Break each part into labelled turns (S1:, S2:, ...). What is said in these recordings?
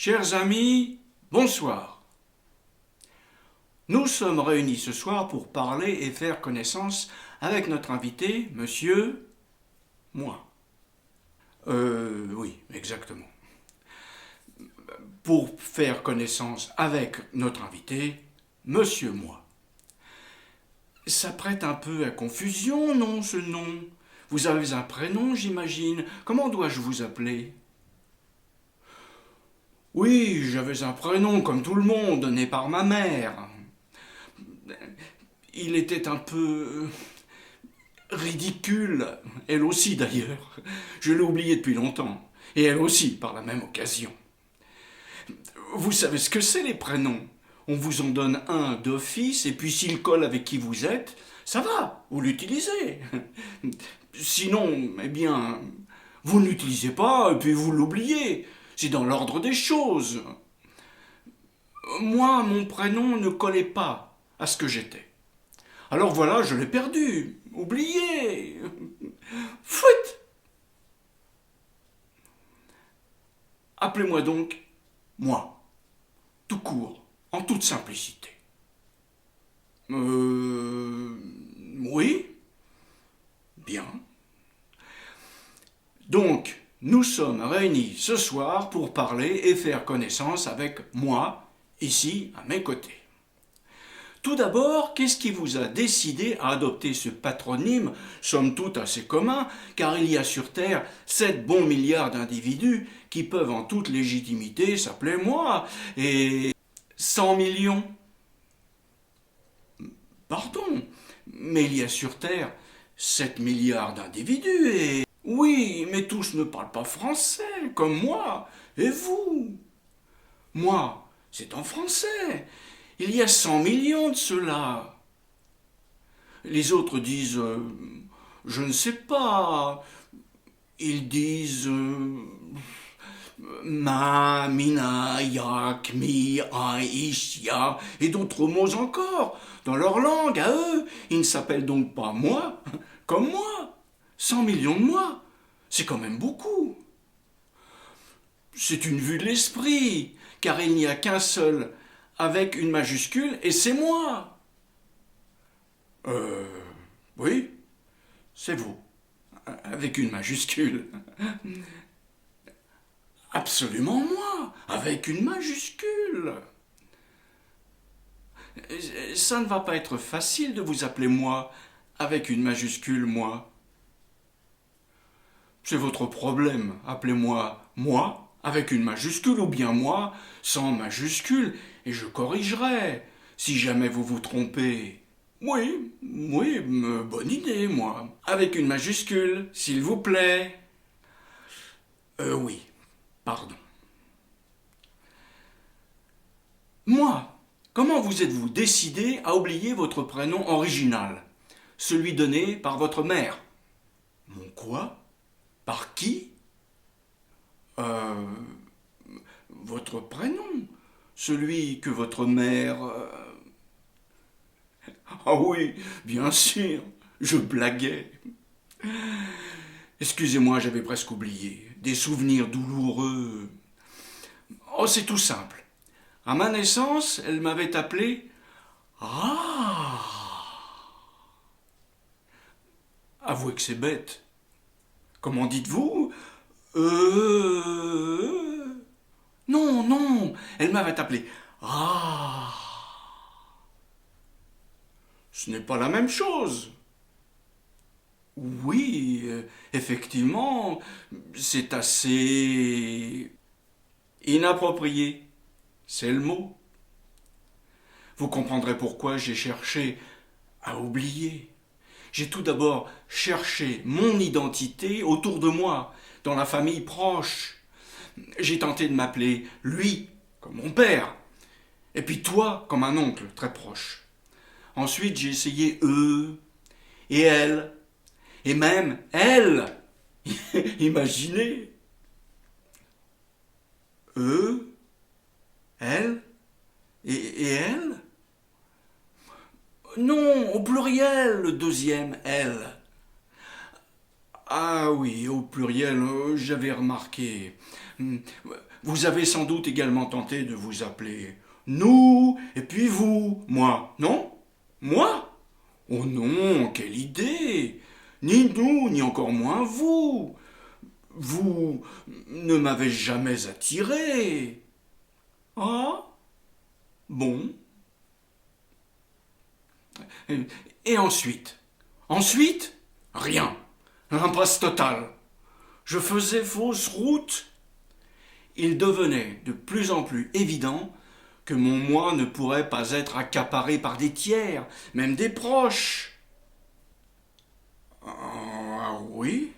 S1: Chers amis, bonsoir. Nous sommes réunis ce soir pour parler et faire connaissance avec notre invité, monsieur... moi. Oui, exactement. Pour faire connaissance avec notre invité, monsieur moi. Ça prête un peu à confusion, non, ce nom? Vous avez un prénom, j'imagine. Comment dois-je vous appeler? Oui, j'avais un prénom comme tout le monde, né par ma mère. Il était un peu ridicule, elle aussi d'ailleurs. Je l'ai oublié depuis longtemps, et elle aussi par la même occasion. Vous savez ce que c'est les prénoms? On vous en donne un d'office, et puis s'il colle avec qui vous êtes, ça va, vous l'utilisez. Sinon, eh bien, vous ne l'utilisez pas, et puis vous l'oubliez. C'est dans l'ordre des choses. Moi, mon prénom ne collait pas à ce que j'étais. Alors voilà, je l'ai perdu, oublié. Fouit. Appelez-moi donc moi, tout court, en toute simplicité. Oui, bien. Donc, nous sommes réunis ce soir pour parler et faire connaissance avec moi, ici, à mes côtés. Tout d'abord, qu'est-ce qui vous a décidé à adopter ce patronyme, somme toute assez commun, car il y a sur Terre 7 bons milliards d'individus qui peuvent en toute légitimité s'appeler moi, et 100 millions? Pardon, mais il y a sur Terre 7 milliards d'individus et... Oui, mais tous ne parlent pas français, comme moi, et vous? Moi, c'est en français. Il y a 100 millions de ceux-là. Les autres disent je ne sais pas. Ils disent ma, mina, yak, mi, a, ish, ya, et d'autres mots encore. Dans leur langue, à eux, ils ne s'appellent donc pas moi, comme moi. 100 millions de moi, c'est quand même beaucoup. C'est une vue de l'esprit, car il n'y a qu'un seul avec une majuscule, et c'est moi. Oui, c'est vous, avec une majuscule. Absolument moi, avec une majuscule. Ça ne va pas être facile de vous appeler moi, avec une majuscule, moi. C'est votre problème, appelez-moi moi, avec une majuscule, ou bien moi, sans majuscule, et je corrigerai, si jamais vous vous trompez. Oui, oui, bonne idée, moi. Avec une majuscule, s'il vous plaît. Oui, pardon. Moi, comment vous êtes-vous décidé à oublier votre prénom original, celui donné par votre mère? Mon quoi? Par qui? Euh, Votre prénom, celui que votre mère... Ah oui, bien sûr, je blaguais. Excusez-moi, j'avais presque oublié. Des souvenirs douloureux. Oh, c'est tout simple. À ma naissance, elle m'avait appelé... Ah! Avouez que c'est bête. Comment dites-vous? Non, non, elle m'avait appelé... Ah! Ce n'est pas la même chose. Oui, effectivement, c'est assez inapproprié. C'est le mot. Vous comprendrez pourquoi j'ai cherché à oublier. J'ai tout d'abord cherché mon identité autour de moi, dans la famille proche. J'ai tenté de m'appeler lui, comme mon père, et puis toi, comme un oncle très proche. Ensuite, j'ai essayé eux, et elle, et même elle. Imaginez. Eux, elle, et elle. Non, au pluriel, le deuxième elle. Ah oui, au pluriel, j'avais remarqué. Vous avez sans doute également tenté de vous appeler nous, et puis vous, moi, non? Moi? Oh non, quelle idée! Ni nous, ni encore moins vous. Vous ne m'avez jamais attiré. Ah? Bon. Et ensuite? Ensuite? Rien. L'impasse totale. Je faisais fausse route. Il devenait de plus en plus évident que mon moi ne pourrait pas être accaparé par des tiers, même des proches. Ah oui?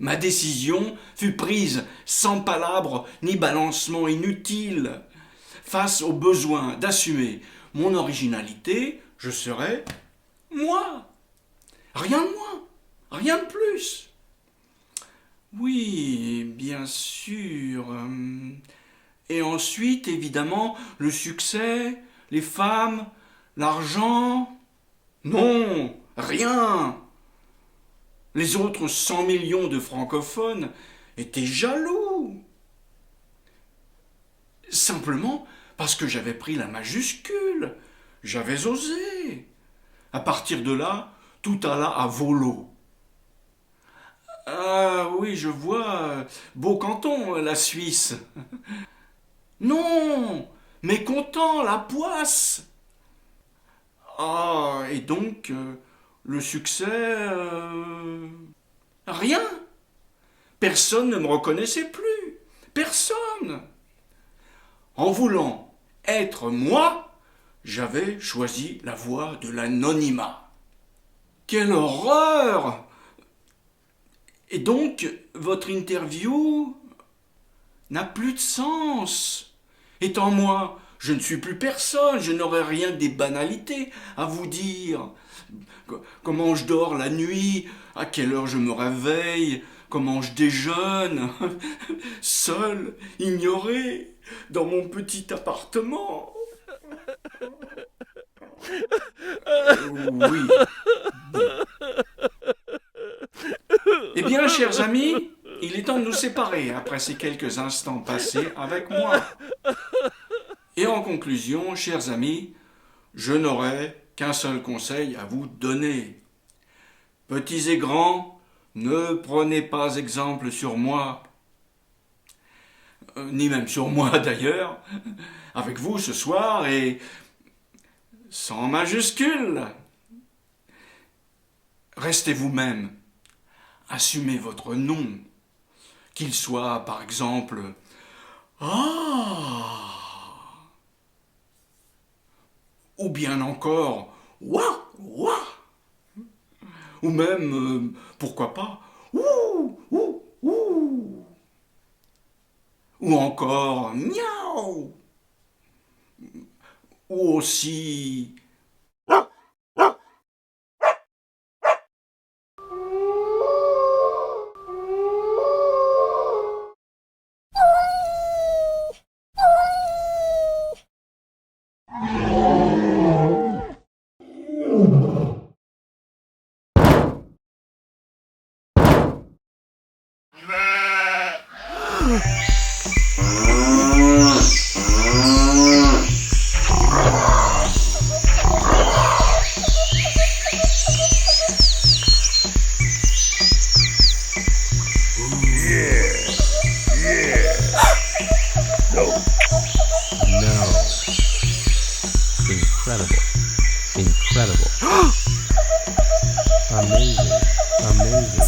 S1: Ma décision fut prise sans palabre ni balancement inutile. Face au besoin d'assumer mon originalité, je serais moi. Rien de moins, rien de plus. Oui, bien sûr. Et ensuite, évidemment, le succès, les femmes, l'argent. Non, rien. Les autres 100 millions de francophones étaient jaloux. Simplement parce que j'avais pris la majuscule. J'avais osé. À partir de là, tout alla à volo. Ah oui, je vois. Beau canton, la Suisse. Non, mécontent, la poisse. Ah, et donc, le succès... Rien. Personne ne me reconnaissait plus. Personne. En voulant être moi, j'avais choisi la voie de l'anonymat. Quelle horreur! Et donc, votre interview n'a plus de sens. Étant moi, je ne suis plus personne, je n'aurai rien que des banalités à vous dire. Comment je dors la nuit, à quelle heure je me réveille, comment je déjeune, seul, ignoré, dans mon petit appartement. Oui. Bon. Eh bien, chers amis, il est temps de nous séparer après ces quelques instants passés avec moi. Et en conclusion, chers amis, je n'aurai qu'un seul conseil à vous donner. Petits et grands, ne prenez pas exemple sur moi, ni même sur moi d'ailleurs, avec vous ce soir et sans majuscule. Restez vous-même, assumez votre nom, qu'il soit par exemple Ah ou bien encore Ouah Ouah ou même, pourquoi pas, Ouh Ouh Ouh ou encore Miaou ou aussi
S2: Incredible. Amazing.